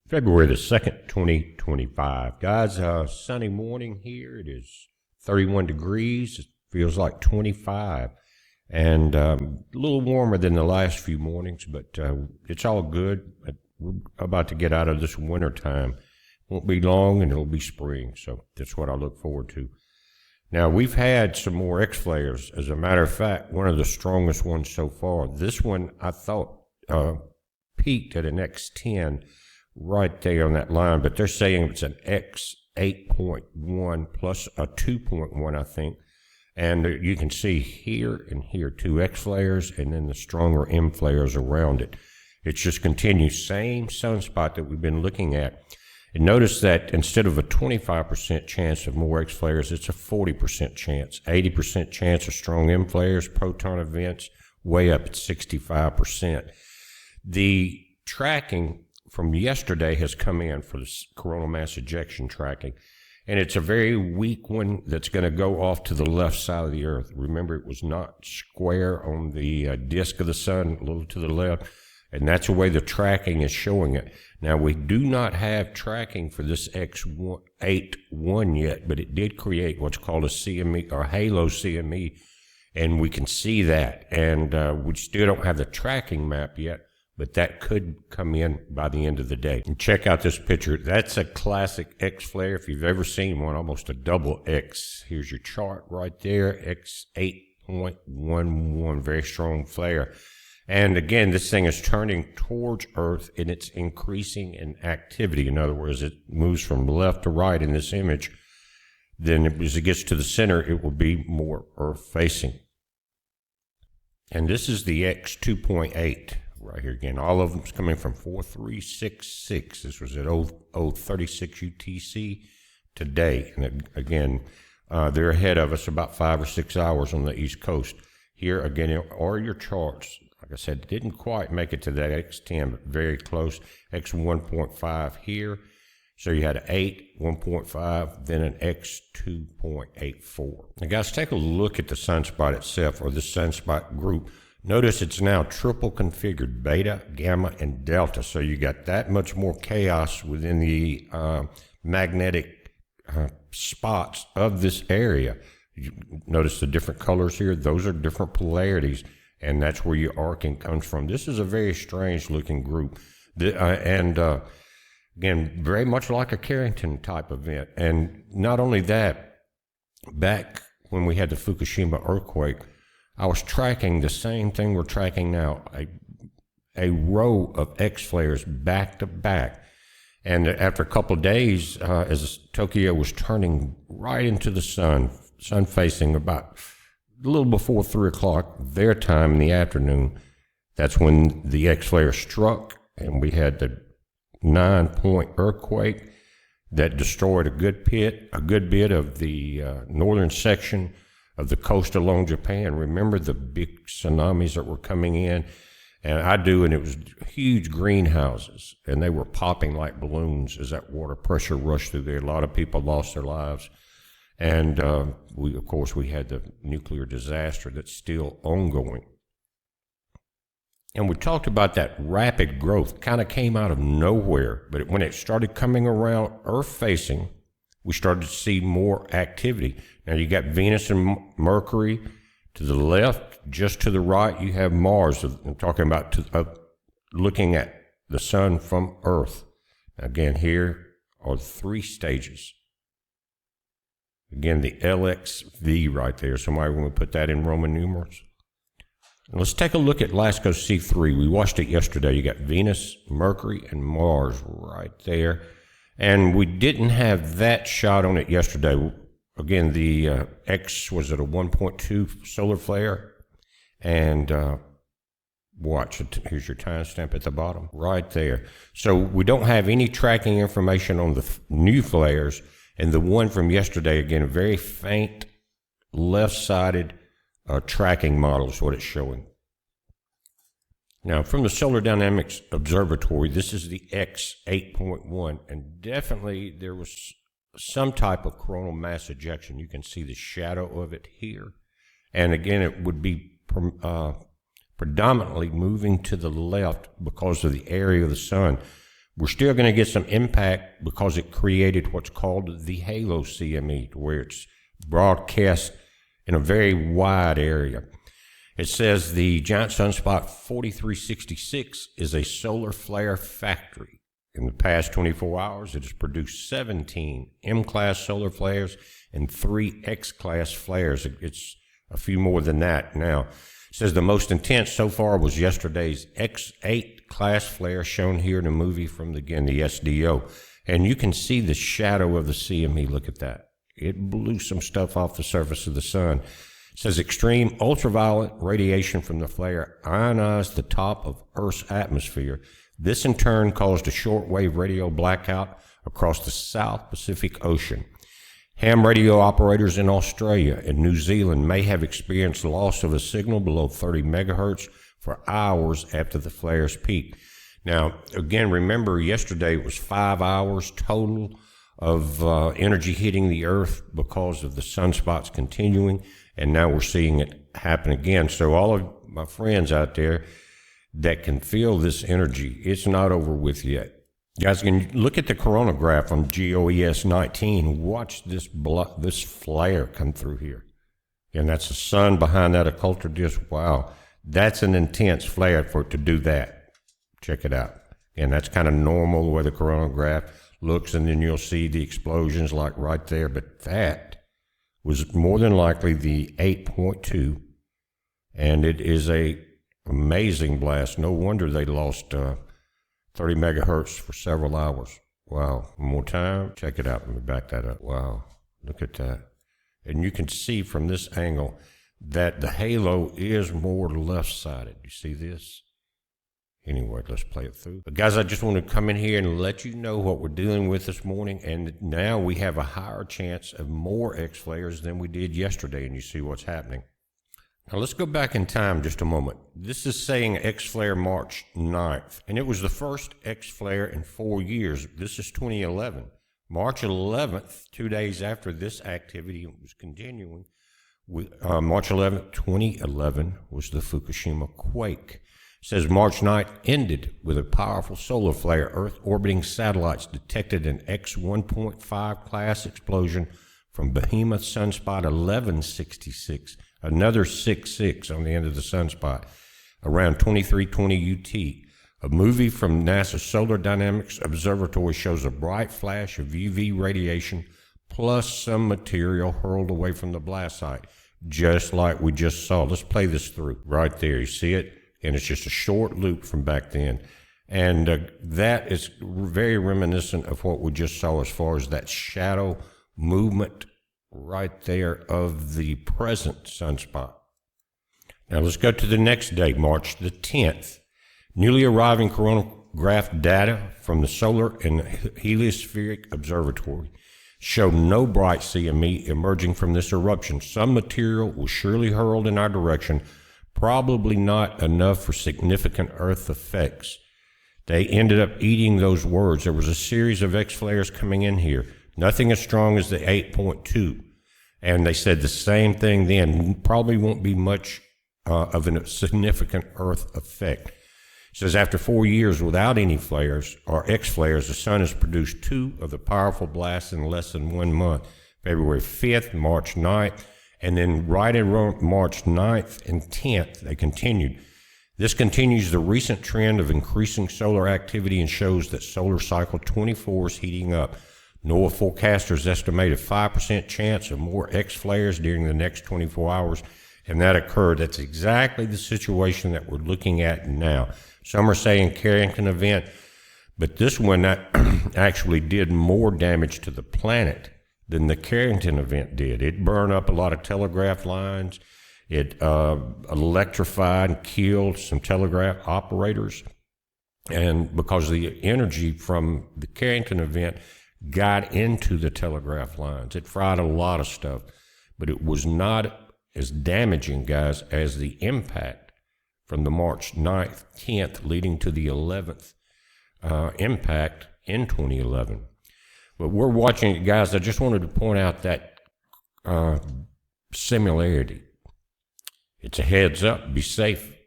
February the 2nd, 2025. Guys, sunny morning here. It is 31 degrees. It feels like 25. And a little warmer than the last few mornings, but it's all good. We're about to get out of this winter time. Won't be long and it'll be spring, so that's what I look forward to. Now, we've had some more X-flares. As a matter of fact, one of the strongest ones so far. This one, I thought, peaked at an X10 right there on that line, but they're saying it's an X8.1 plus a 2.1, I think. And you can see here and here 2 X flares and then the stronger M flares around it. It just continues, same sunspot that we've been looking at. And notice that instead of a 25% chance of more X flares, it's a 40% chance, 80% chance of strong M flares, proton events, way up at 65%. The tracking from yesterday has come in for the coronal mass ejection tracking, and it's a very weak one that's going to go off to the left side of the Earth. Remember, it was not square on the disk of the sun, a little to the left, and that's the way the tracking is showing it. Now, we do not have tracking for this X8.1 yet, but it did create what's called a CME or halo CME, and we can see that. And we still don't have the tracking map yet, but that could come in by the end of the day. And check out this picture. That's a classic X flare. If you've ever seen one, almost a double X. Here's your chart right there, X8.11, very strong flare. And again, this thing is turning towards Earth and it's increasing in activity. In other words, it moves from left to right in this image. Then as it gets to the center, it will be more Earth facing. And this is the X2.8. Right here again, all of them's coming from 4366. This was at 036 UTC today. And again, they're ahead of us about 5 or 6 hours on the East Coast. Here again are your charts. Like I said, didn't quite make it to that X10, but very close. X1.5 here. So you had an 8, 1.5, then an X2.84. Now guys, take a look at the sunspot itself, or the sunspot group. Notice it's now triple configured, beta, gamma, and delta. So you got that much more chaos within the magnetic spots of this area. You notice the different colors here. Those are different polarities, and that's where your arcing comes from. This is a very strange looking group. Again, very much like a Carrington type event. And not only that, back when we had the Fukushima earthquake, I was tracking the same thing we're tracking now, a row of X flares back to back. And after a couple of days, as Tokyo was turning right into the sun facing about a little before 3 o'clock their time in the afternoon, that's when the X flare struck, and we had the 9-point earthquake that destroyed a good bit of the northern section of the coast along Japan. Remember the big tsunamis that were coming in? And it was huge greenhouses, and they were popping like balloons as that water pressure rushed through there. A lot of people lost their lives. And we had the nuclear disaster that's still ongoing. And we talked about that rapid growth, kind of came out of nowhere, but when it started coming around Earth facing, we started to see more activity. Now you got Venus and Mercury to the left. Just to the right, you have Mars. I'm talking about looking at the sun from Earth. Again, here are 3 stages. Again, the LXV right there. Somebody want to put that in Roman numerals? Let's take a look at LASCO C3. We watched it yesterday. You got Venus, Mercury, and Mars right there. And we didn't have that shot on it yesterday. Again, the X was at a 1.2 solar flare. And watch, here's your timestamp at the bottom, right there. So we don't have any tracking information on the new flares. And the one from yesterday, again, a very faint left-sided tracking model is what it's showing. Now, from the Solar Dynamics Observatory, this is the X8.1, and definitely there was some type of coronal mass ejection. You can see the shadow of it here. And again, it would be predominantly moving to the left because of the area of the sun. We're still going to get some impact because it created what's called the halo CME, where it's broadcast in a very wide area. It says the giant sunspot 4366 is a solar flare factory. In the past 24 hours, it has produced 17 M-class solar flares and 3 X-class flares. It's a few more than that now. It says the most intense so far was yesterday's X8 class flare shown here in a movie from, the SDO. And you can see the shadow of the CME. Look at that. It blew some stuff off the surface of the sun. It says extreme ultraviolet radiation from the flare ionized the top of Earth's atmosphere. This in turn caused a shortwave radio blackout across the South Pacific Ocean. Ham radio operators in Australia and New Zealand may have experienced loss of a signal below 30 megahertz for hours after the flare's peak. Now, again, remember yesterday it was 5 hours total of energy hitting the Earth because of the sunspots continuing, and now we're seeing it happen again. So all of my friends out there that can feel this energy, it's not over with yet. Guys, can you look at the coronagraph on GOES 19. Watch this flare come through here. And that's the sun behind that occulter disk. Wow, that's an intense flare for it to do that. Check it out. And that's kind of normal the way the coronagraph looks, and then you'll see the explosions like right there. But that was more than likely the 8.2, and it is a amazing blast. No wonder they lost 30 megahertz for several hours. Wow. One more time. Check it out. Let me back that up. Wow. Look at that. And you can see from this angle that the halo is more left-sided. You see this? Anyway, let's play it through. But guys, I just want to come in here and let you know what we're dealing with this morning. And now we have a higher chance of more X-flares than we did yesterday. And you see what's happening. Now let's go back in time just a moment. This is saying X-flare March 9th, and it was the first X-flare in 4 years. This is 2011. March 11th, 2 days after this activity was continuing, March 11th, 2011 was the Fukushima quake. It says March 9th ended with a powerful solar flare. Earth orbiting satellites detected an X 1.5 class explosion from Behemoth Sunspot 1166. Another 66 on the end of the sunspot, around 2320 UT. A movie from NASA's Solar Dynamics Observatory shows a bright flash of UV radiation plus some material hurled away from the blast site, just like we just saw. Let's play this through. Right there, you see it? And it's just a short loop from back then. And that is very reminiscent of what we just saw as far as that shadow movement right there of the present sunspot. Now let's go to the next day, March the 10th. Newly arriving coronagraph data from the Solar and Heliospheric Observatory show no bright CME emerging from this eruption. Some material was surely hurled in our direction, probably not enough for significant Earth effects. They ended up eating those words. There was a series of X-flares coming in here. Nothing as strong as the 8.2. And they said the same thing then. Probably won't be much of a significant Earth effect. It says after 4 years without any flares or X-flares, the sun has produced 2 of the powerful blasts in less than 1 month. February 5th, March 9th, and then right around March 9th and 10th, they continued. This continues the recent trend of increasing solar activity and shows that solar cycle 24 is heating up. NOAA forecasters estimate a 5% chance of more X-flares during the next 24 hours, and that occurred. That's exactly the situation that we're looking at now. Some are saying Carrington event, but this one actually did more damage to the planet than the Carrington event did. It burned up a lot of telegraph lines. It electrified and killed some telegraph operators. And because the energy from the Carrington event got into the telegraph lines. It fried a lot of stuff, but it was not as damaging, guys, as the impact from the March 9th, 10th, leading to the 11th impact in 2011. But we're watching it, guys. I just wanted to point out that similarity. It's a heads up. Be safe.